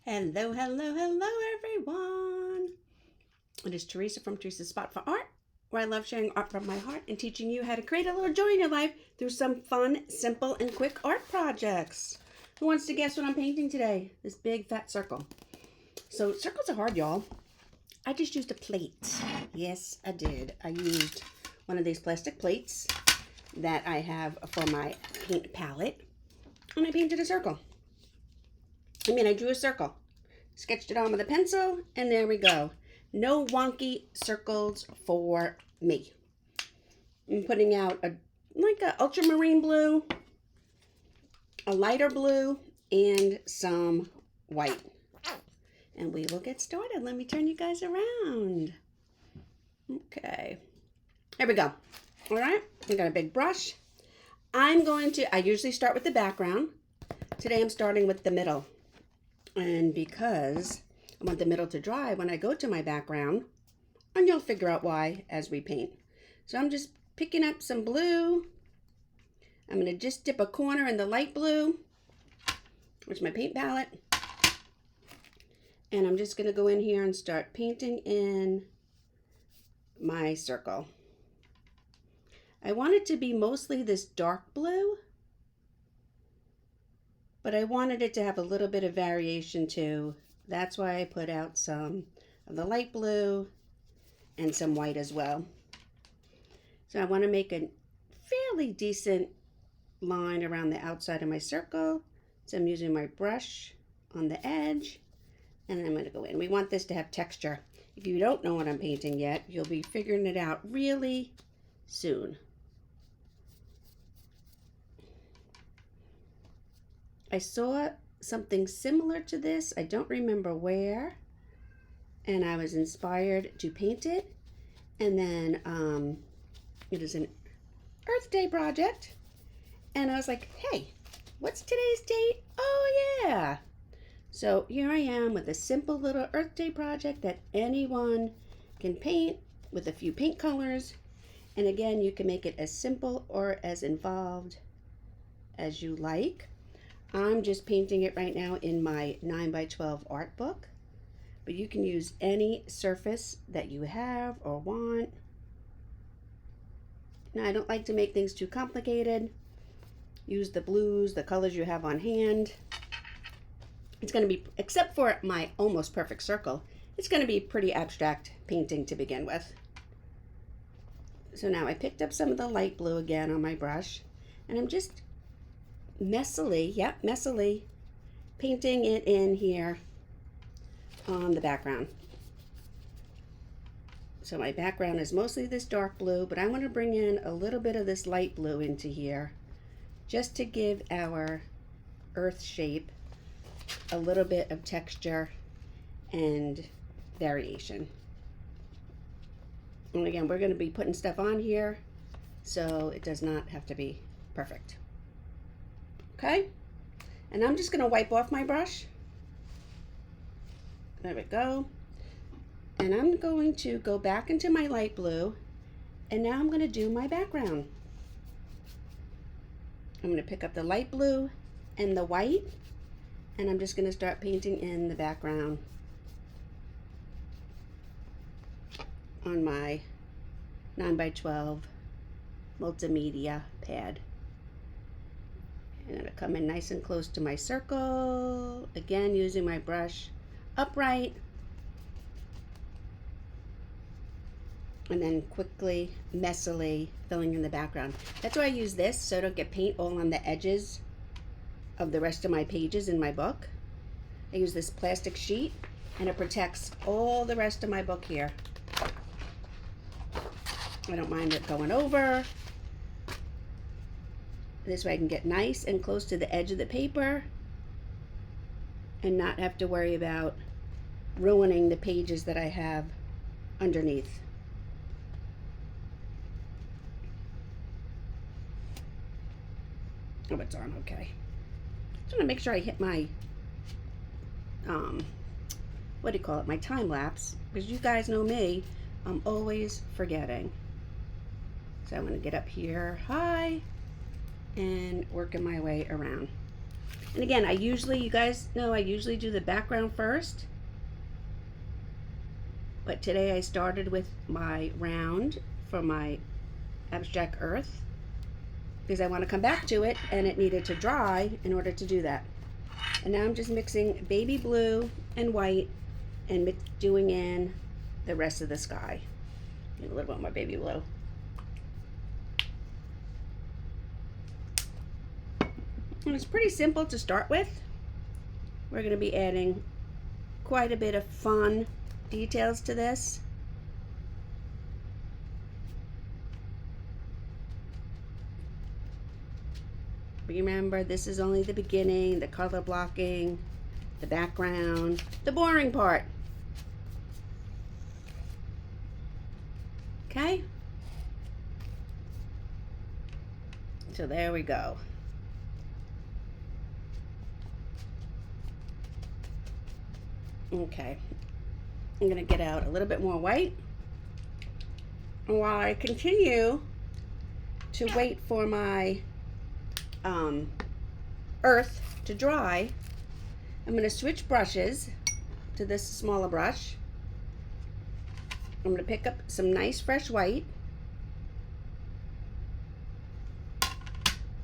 Hello, hello, hello, everyone. It is Teresa from Teresa's Spot for Art, where I love sharing art from my heart and teaching you how to create a little joy in your life through some fun, simple, and quick art projects. Who wants to guess what I'm painting today? This big fat circle. So circles are hard, y'all. I just used a plate. Yes, I did. I used one of these plastic plates that I have for my paint palette, and I painted a circle. I drew a circle, sketched it on with a pencil, and there we go. No wonky circles for me. I'm putting out a ultramarine blue, a lighter blue, and some white. And we will get started. Let me turn you guys around. Okay. There we go. All right. I got a big brush. I usually start with the background. Today I'm starting with the middle. And because I want the middle to dry when I go to my background, and you'll figure out why as we paint. So I'm just picking up some blue. I'm going to just dip a corner in the light blue, which is my paint palette. And I'm just going to go in here and start painting in my circle. I want it to be mostly this dark blue, but I wanted it to have a little bit of variation too. That's why I put out some of the light blue and some white as well. So I want to make a fairly decent line around the outside of my circle. So I'm using my brush on the edge, and I'm going to go in. We want this to have texture. If you don't know what I'm painting yet, you'll be figuring it out really soon. I saw something similar to this. I don't remember where, and I was inspired to paint it. And then it is an Earth Day project, and I was like, hey, what's today's date? Oh yeah. So here I am with a simple little Earth Day project that anyone can paint with a few paint colors. And again, you can make it as simple or as involved as you like. I'm just painting it right now in my 9x12 art book, but you can use any surface that you have or want. Now, I don't like to make things too complicated. Use the blues, the colors you have on hand. It's going to be, except for my almost perfect circle, it's going to be pretty abstract painting to begin with. So now I picked up some of the light blue again on my brush, and I'm just messily painting it in here on the background. So my background is mostly this dark blue, but I want to bring in a little bit of this light blue into here just to give our earth shape a little bit of texture and variation. And again, we're going to be putting stuff on here, so it does not have to be perfect. Okay, and I'm just going to wipe off my brush. There we go. And I'm going to go back into my light blue, and now I'm going to do my background. I'm going to pick up the light blue and the white, and I'm just going to start painting in the background on my 9x12 multimedia pad. I'm going to come in nice and close to my circle, again using my brush upright, and then quickly, messily filling in the background. That's why I use this, so I don't get paint all on the edges of the rest of my pages in my book. I use this plastic sheet, and it protects all the rest of my book here. I don't mind it going over. This way I can get nice and close to the edge of the paper and not have to worry about ruining the pages that I have underneath. Oh, it's on okay. Just want to make sure I hit my, what do you call it, my time lapse, because you guys know me, I'm always forgetting. So I'm going to get up here high and working my way around. And again, you guys know I usually do the background first. But today I started with my round for my abstract earth because I want to come back to it and it needed to dry in order to do that. And now I'm just mixing baby blue and white and doing in the rest of the sky. Get a little bit more baby blue. And it's pretty simple to start with. We're going to be adding quite a bit of fun details to this. Remember, this is only the beginning, the color blocking, the background, the boring part. Okay? So there we go. Okay. I'm going to get out a little bit more white. And while I continue to wait for my earth to dry, I'm going to switch brushes to this smaller brush. I'm going to pick up some nice fresh white.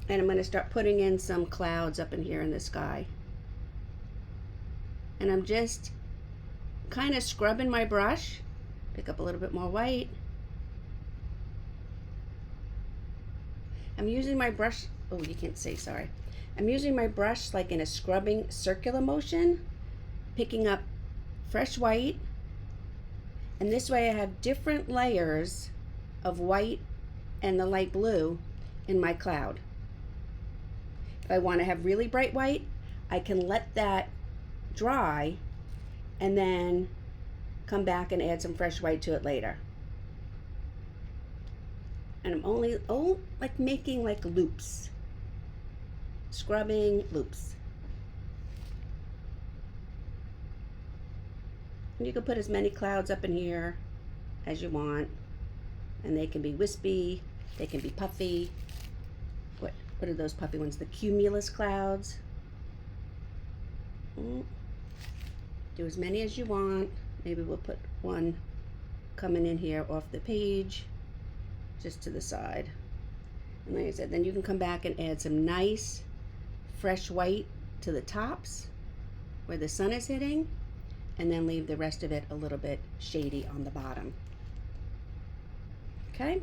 And I'm going to start putting in some clouds up in here in the sky. And I'm just kind of scrubbing my brush. Pick up a little bit more white. I'm using my brush, oh, you can't see, sorry. I'm using my brush like in a scrubbing circular motion, picking up fresh white. And this way I have different layers of white and the light blue in my cloud. If I want to have really bright white, I can let that dry and then come back and add some fresh white to it later. And I'm only like making like loops, scrubbing loops. And you can put as many clouds up in here as you want, and they can be wispy, they can be puffy. What are those puffy ones? The cumulus clouds. Do as many as you want. Maybe we'll put one coming in here off the page, just to the side. And like I said, then you can come back and add some nice fresh white to the tops where the sun is hitting, and then leave the rest of it a little bit shady on the bottom. Okay,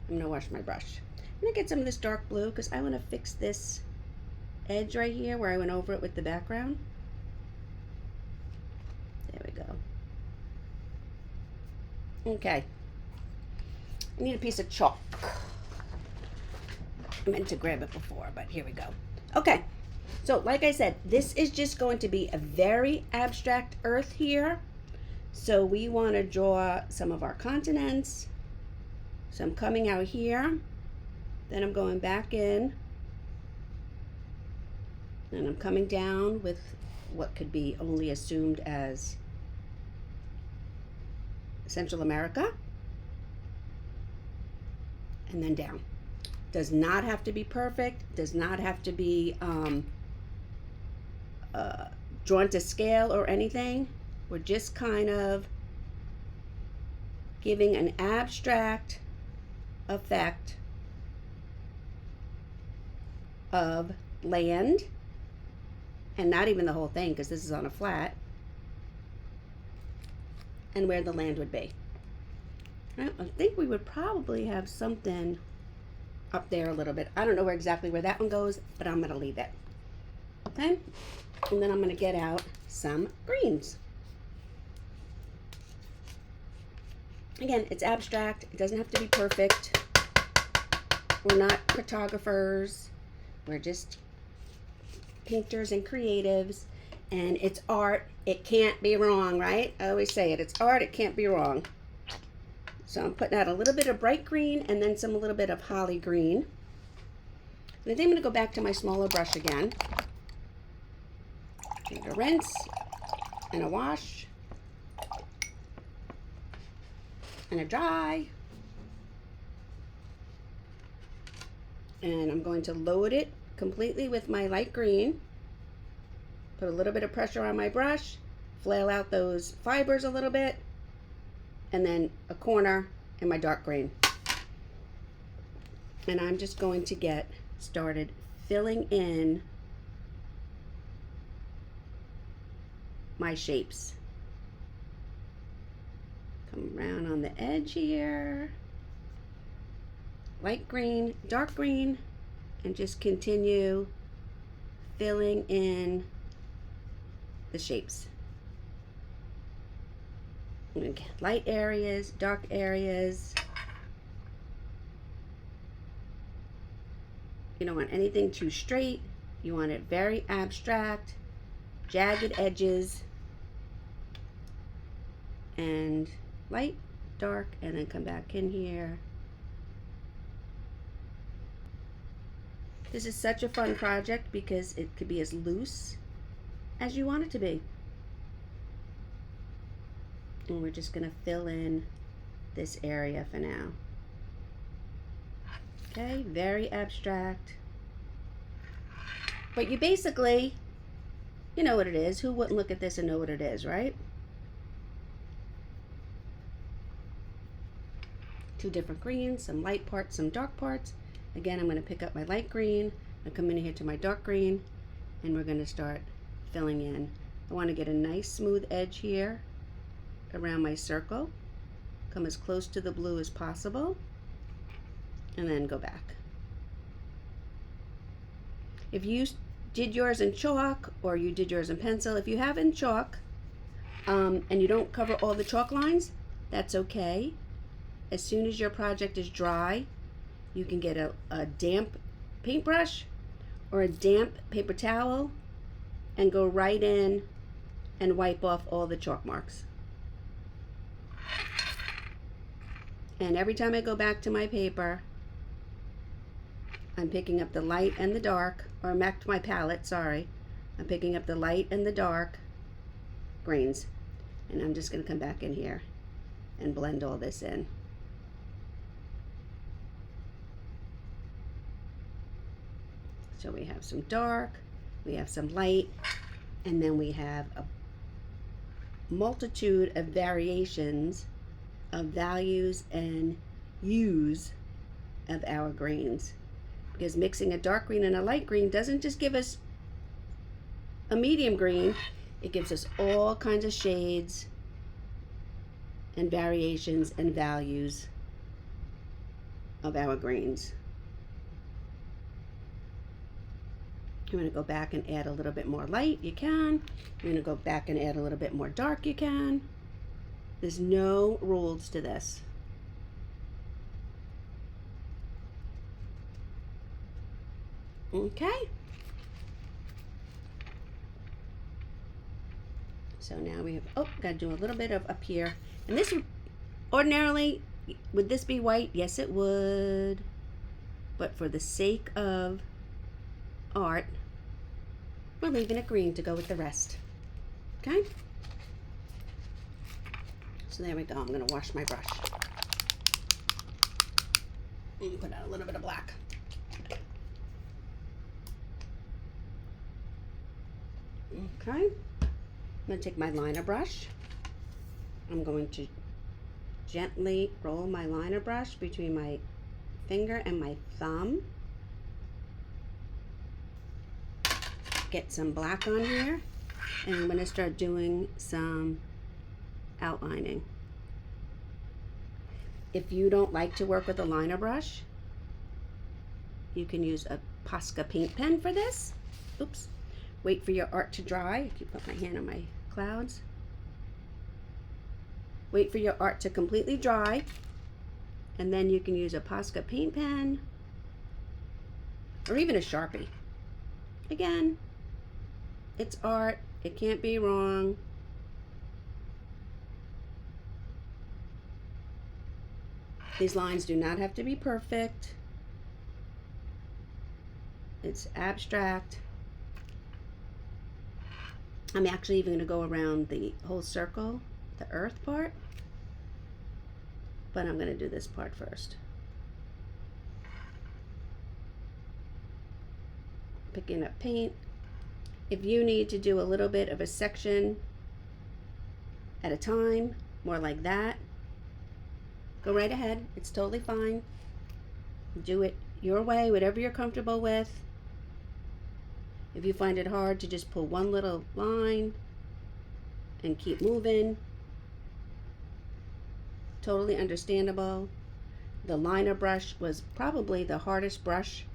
I'm gonna wash my brush. I'm gonna get some of this dark blue because I want to fix this edge right here where I went over it with the background. There we go. Okay. I need a piece of chalk. I meant to grab it before, but here we go. Okay. So, like I said, this is just going to be a very abstract earth here. So we want to draw some of our continents. So I'm coming out here. Then I'm going back in. And I'm coming down with what could be only assumed as Central America. And then down. Does not have to be perfect. Does not have to be drawn to scale or anything. We're just kind of giving an abstract effect of land, and not even the whole thing because this is on a flat, and where the land would be. I think we would probably have something up there a little bit. I don't know exactly where that one goes, but I'm going to leave it. Okay? And then I'm going to get out some greens. Again, it's abstract. It doesn't have to be perfect. We're not cartographers. We're just painters and creatives. And it's art. It can't be wrong, right? I always say it. It's art. It can't be wrong. So I'm putting out a little bit of bright green and then a little bit of holly green. And I think I'm going to go back to my smaller brush again. Give it a rinse and a wash and a dry. And I'm going to load it completely with my light green. Put a little bit of pressure on my brush, flail out those fibers a little bit, and then a corner in my dark green. And I'm just going to get started filling in my shapes. Come around on the edge here, light green, dark green, and just continue filling in the shapes. Light areas, dark areas. You don't want anything too straight. You want it very abstract, jagged edges, and light, dark, and then come back in here. This is such a fun project because it could be as loose as you want it to be. And we're just going to fill in this area for now. Okay, very abstract. But you basically, you know what it is. Who wouldn't look at this and know what it is, right? Two different greens, some light parts, some dark parts. Again, I'm going to pick up my light green. I come in here to my dark green, and we're going to start filling in. I want to get a nice smooth edge here around my circle. Come as close to the blue as possible, and then go back. If you did yours in chalk or you did yours in pencil, if you have in chalk and you don't cover all the chalk lines, that's okay. As soon as your project is dry, you can get a damp paintbrush or a damp paper towel and go right in and wipe off all the chalk marks. And every time I go back to my paper, I'm picking up the light and the dark, or back to my palette, sorry. I'm picking up the light and the dark greens. And I'm just going to come back in here and blend all this in. So we have some dark, we have some light, and then we have a multitude of variations of values and hues of our greens. Because mixing a dark green and a light green doesn't just give us a medium green, it gives us all kinds of shades and variations and values of our greens. I'm going to go back and add a little bit more light, you can. I'm going to go back and add a little bit more dark, you can. There's no rules to this. Okay. So now we have, gotta do a little bit of up here. And this would, ordinarily, would this be white? Yes, it would. But for the sake of art, we're leaving it green to go with the rest. Okay? So there we go. I'm gonna wash my brush. And put out a little bit of black. Okay, I'm going to take my liner brush. I'm going to gently roll my liner brush between my finger and my thumb. Get some black on here, and I'm going to start doing some outlining. If you don't like to work with a liner brush, you can use a Posca paint pen for this. Oops. Wait for your art to dry. I keep put my hand on my clouds. Wait for your art to completely dry, and then you can use a Posca paint pen or even a Sharpie. Again, it's art. It can't be wrong. These lines do not have to be perfect. It's abstract. I'm actually even going to go around the whole circle, the earth part, but I'm going to do this part first. picking up paint. If you need to do a little bit of a section at a time, more like that, go right ahead. It's totally fine. Do it your way, whatever you're comfortable with. If you find it hard to just pull one little line and keep moving, totally understandable. The liner brush was probably the hardest brush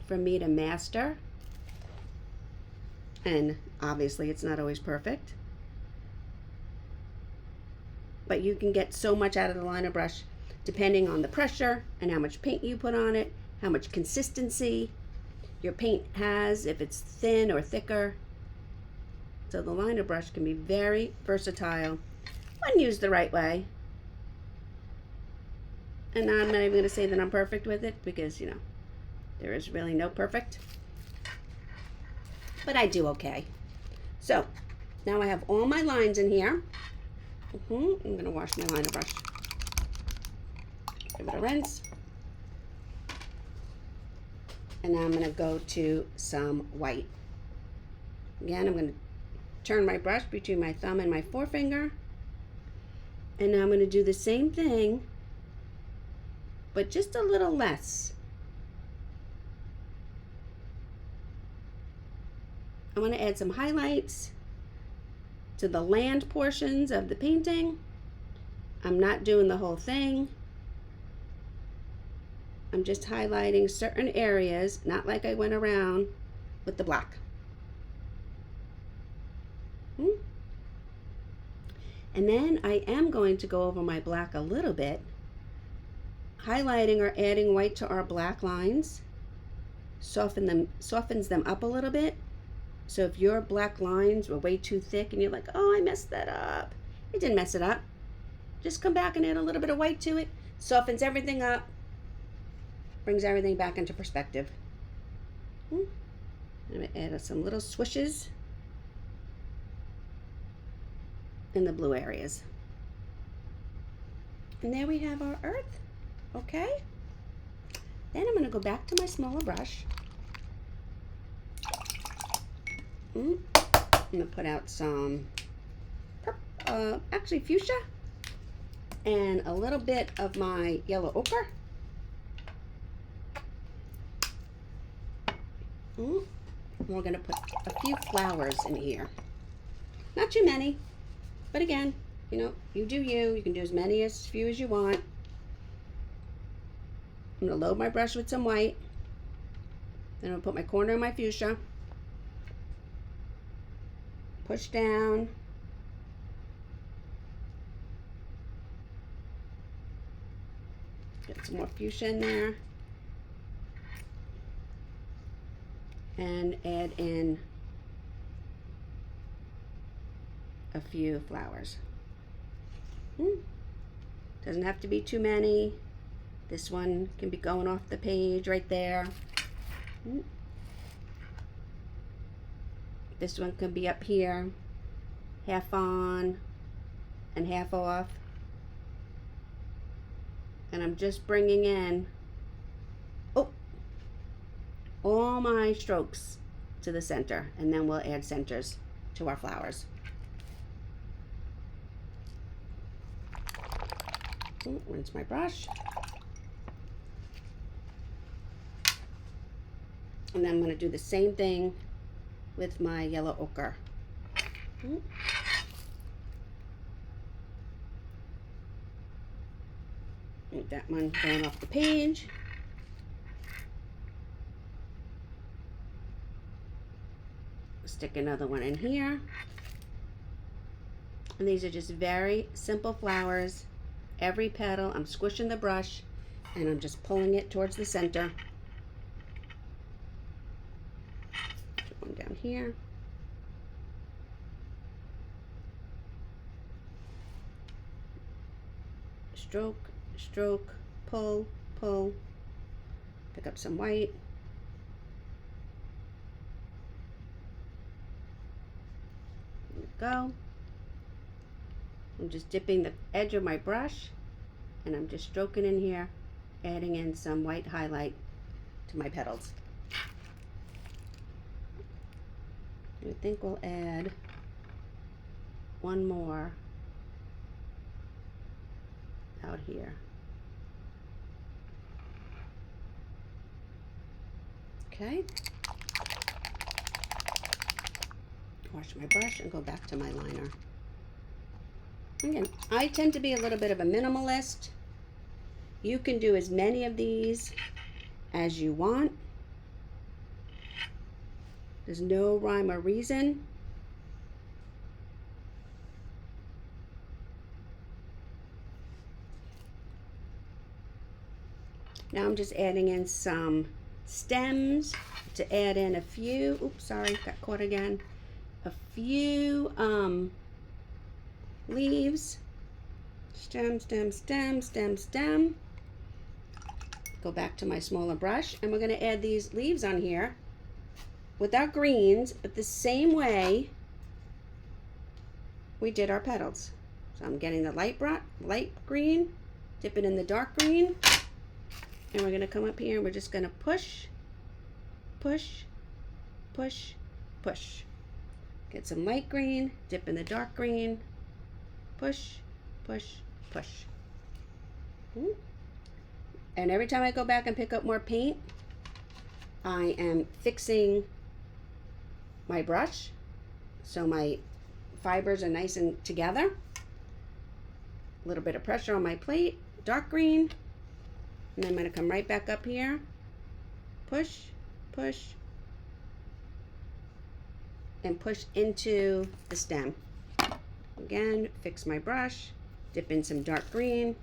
for me to master. And obviously it's not always perfect. But you can get so much out of the liner brush depending on the pressure and how much paint you put on it, how much consistency your paint has, if it's thin or thicker. So the liner brush can be very versatile when used the right way. And I'm not even going to say that I'm perfect with it because, you know, there is really no perfect. But I do okay. So now I have all my lines in here. I'm going to wash my liner brush. Give it a rinse. And now I'm going to go to some white. Again, I'm going to turn my brush between my thumb and my forefinger. And now I'm going to do the same thing, but just a little less. I want to add some highlights to the land portions of the painting. I'm not doing the whole thing. I'm just highlighting certain areas, not like I went around with the black. And then I am going to go over my black a little bit, highlighting or adding white to our black lines, softens them up a little bit. So if your black lines were way too thick and you're like, oh, I messed that up. You didn't mess it up. Just come back and add a little bit of white to it. Softens everything up. Brings everything back into perspective. I'm going to add some little swishes in the blue areas. And there we have our earth. Okay. Then I'm going to go back to my smaller brush. I'm going to put out some actually fuchsia and a little bit of my yellow ochre. We're going to put a few flowers in here. Not too many, but again, you know, you do you. You can do as few as you want. I'm going to load my brush with some white. Then I'll put my corner of my fuchsia. Push down. Get some more fuchsia in there. And add in a few flowers. Doesn't have to be too many. This one can be going off the page right there. This one can be up here, half on and half off. And I'm just bringing in all my strokes to the center, and then we'll add centers to our flowers. Rinse my brush. And then I'm going to do the same thing with my yellow ochre. Get that one going off the page. Stick another one in here. And these are just very simple flowers. Every petal, I'm squishing the brush and I'm just pulling it towards the center. Put one down here. Stroke, stroke, pull, pull. Pick up some white. There we go. I'm just dipping the edge of my brush and I'm just stroking in here, adding in some white highlight to my petals. I think we'll add one more out here. Okay. Wash my brush and go back to my liner. Again, I tend to be a little bit of a minimalist. You can do as many of these as you want. There's no rhyme or reason. Now I'm just adding in some stems to add in a few, oops, sorry, got caught again. A few leaves. Stem, stem, stem, stem, stem. Go back to my smaller brush, and we're going to add these leaves on here with our greens, but the same way we did our petals. So I'm getting the light green, dip it in the dark green, and we're going to come up here and we're just going to push, push, push, push. Get some light green, dip in the dark green, push, push, push. And every time I go back and pick up more paint, I am fixing my brush so my fibers are nice and together. A little bit of pressure on my plate, dark green, and then I'm going to come right back up here, push, push, and push into the stem. Again, fix my brush, dip in some dark green.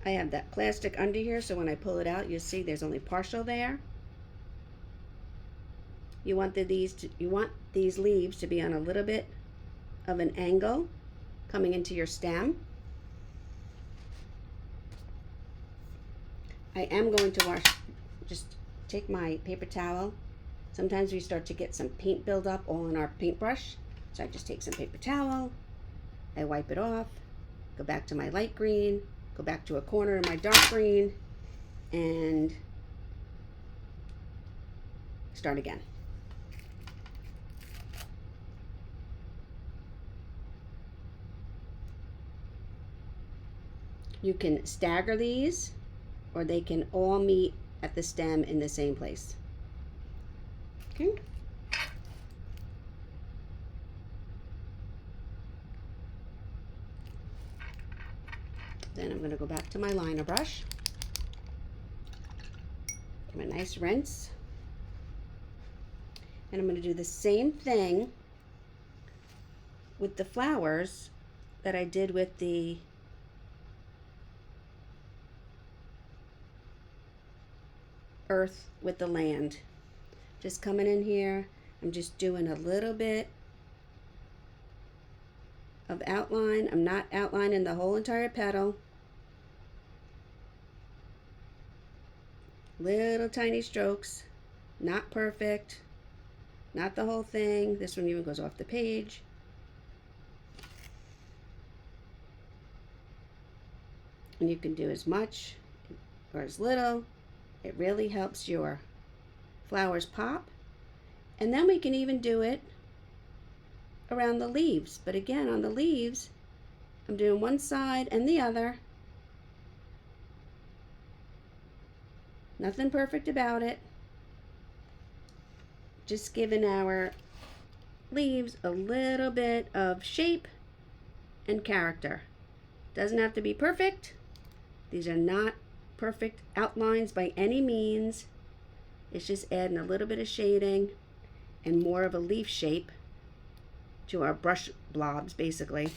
I have that plastic under here, so when I pull it out, you'll see there's only partial there. You want these leaves to be on a little bit of an angle coming into your stem. I am going to just take my paper towel. Sometimes we start to get some paint buildup all in our paintbrush. So I just take some paper towel, I wipe it off, go back to my light green, go back to a corner of my dark green, and start again. You can stagger these, or they can all meet at the stem in the same place. Okay. Then I'm going to go back to my liner brush. Give it a nice rinse. And I'm going to do the same thing with the flowers that I did with the earth with the land. Just coming in here, I'm just doing a little bit of outline. I'm not outlining the whole entire petal. Little tiny strokes, not perfect, not the whole thing. This one even goes off the page. And you can do as much or as little. It really helps your flowers pop. And then we can even do it around the leaves. But again, on the leaves, I'm doing one side and the other. Nothing perfect about it. Just giving our leaves a little bit of shape and character. Doesn't have to be perfect. These are not perfect outlines by any means. It's just adding a little bit of shading and more of a leaf shape to our brush blobs, basically.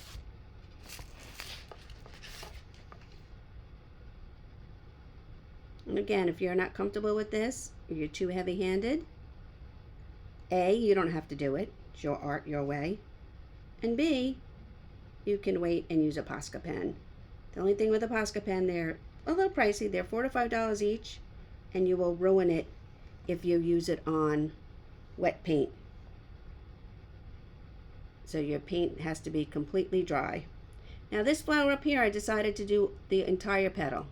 And again, if you're not comfortable with this, or you're too heavy-handed, A, you don't have to do it. It's your art, your way. And B, you can wait and use a Posca pen. The only thing with a Posca pen, they're a little pricey. They're $4 to $5 each, and you will ruin it if you use it on wet paint. So your paint has to be completely dry. Now this flower up here, I decided to do the entire petal.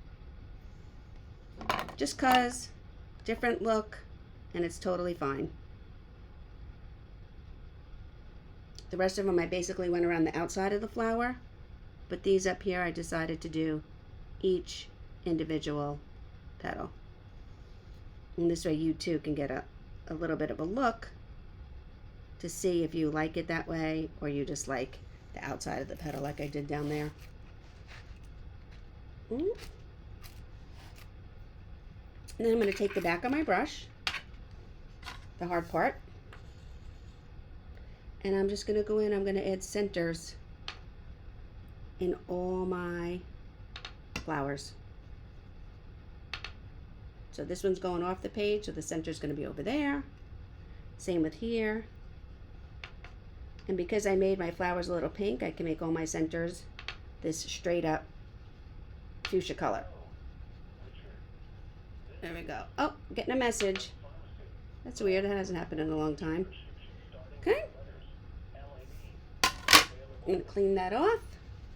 Just 'cause different look, and it's totally fine. The rest of them I basically went around the outside of the flower, but these up here I decided to do each individual petal. And this way you too can get a little bit of a look to see if you like it that way or you just like the outside of the petal like I did down there. And then I'm going to take the back of my brush, the hard part, and I'm just going to go in, I'm going to add centers in all my flowers. So this one's going off the page, so the center's going to be over there. Same with here. And because I made my flowers a little pink, I can make all my centers this straight up fuchsia color. There we go. Oh, getting a message. That's weird. That hasn't happened in a long time. Okay. I'm going to clean that off.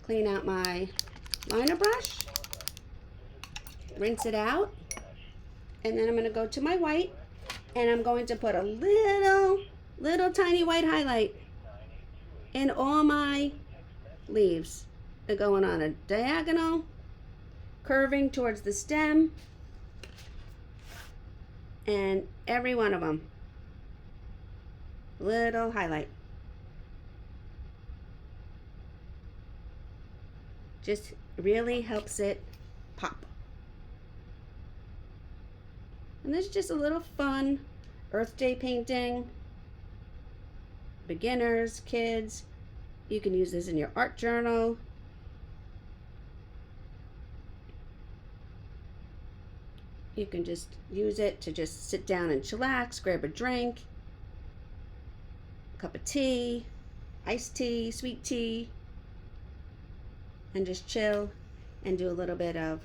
Clean out my liner brush. Rinse it out. And then I'm going to go to my white. And I'm going to put a little tiny white highlight in all my leaves. They're going on a diagonal, curving towards the stem, and every one of them, little highlight. Just really helps it pop. And this is just a little fun Earth Day painting. Beginners, kids, you can use this in your art journal. You can just use it to just sit down and chillax, grab a drink, a cup of tea, iced tea, sweet tea, and just chill and do a little bit of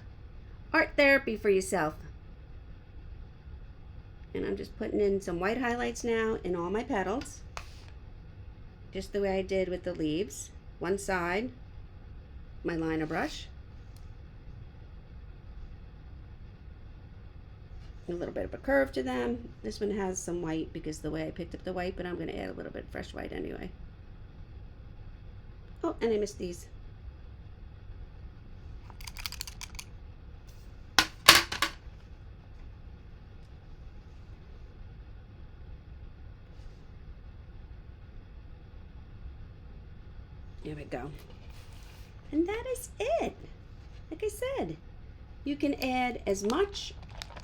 art therapy for yourself. And I'm just putting in some white highlights now in all my petals, just the way I did with the leaves. One side, my liner brush. A little bit of a curve to them. This one has some white because the way I picked up the white, but I'm going to add a little bit of fresh white anyway. Oh, and I missed these. There we go. And that is it. Like I said, you can add as much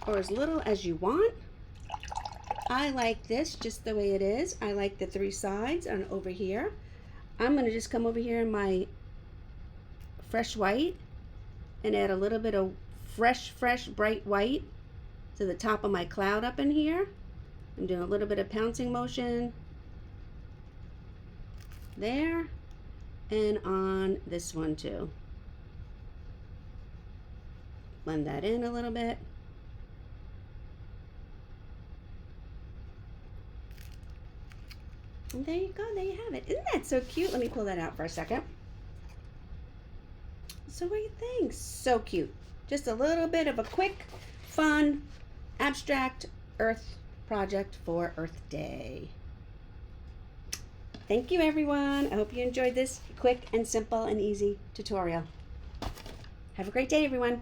or as little as you want. I like this just the way it is. I like the three sides on over here. I'm going to just come over here in my fresh white and add a little bit of fresh bright white to the top of my cloud up in here. I'm doing a little bit of pouncing motion there and on this one too. Blend that in a little bit. And there you go, there you have it. Isn't that so cute? Let me pull that out for a second. So what do you think? So cute. Just a little bit of a quick, fun, abstract earth project for Earth Day. Thank you, everyone. I hope you enjoyed this quick and simple and easy tutorial. Have a great day, everyone.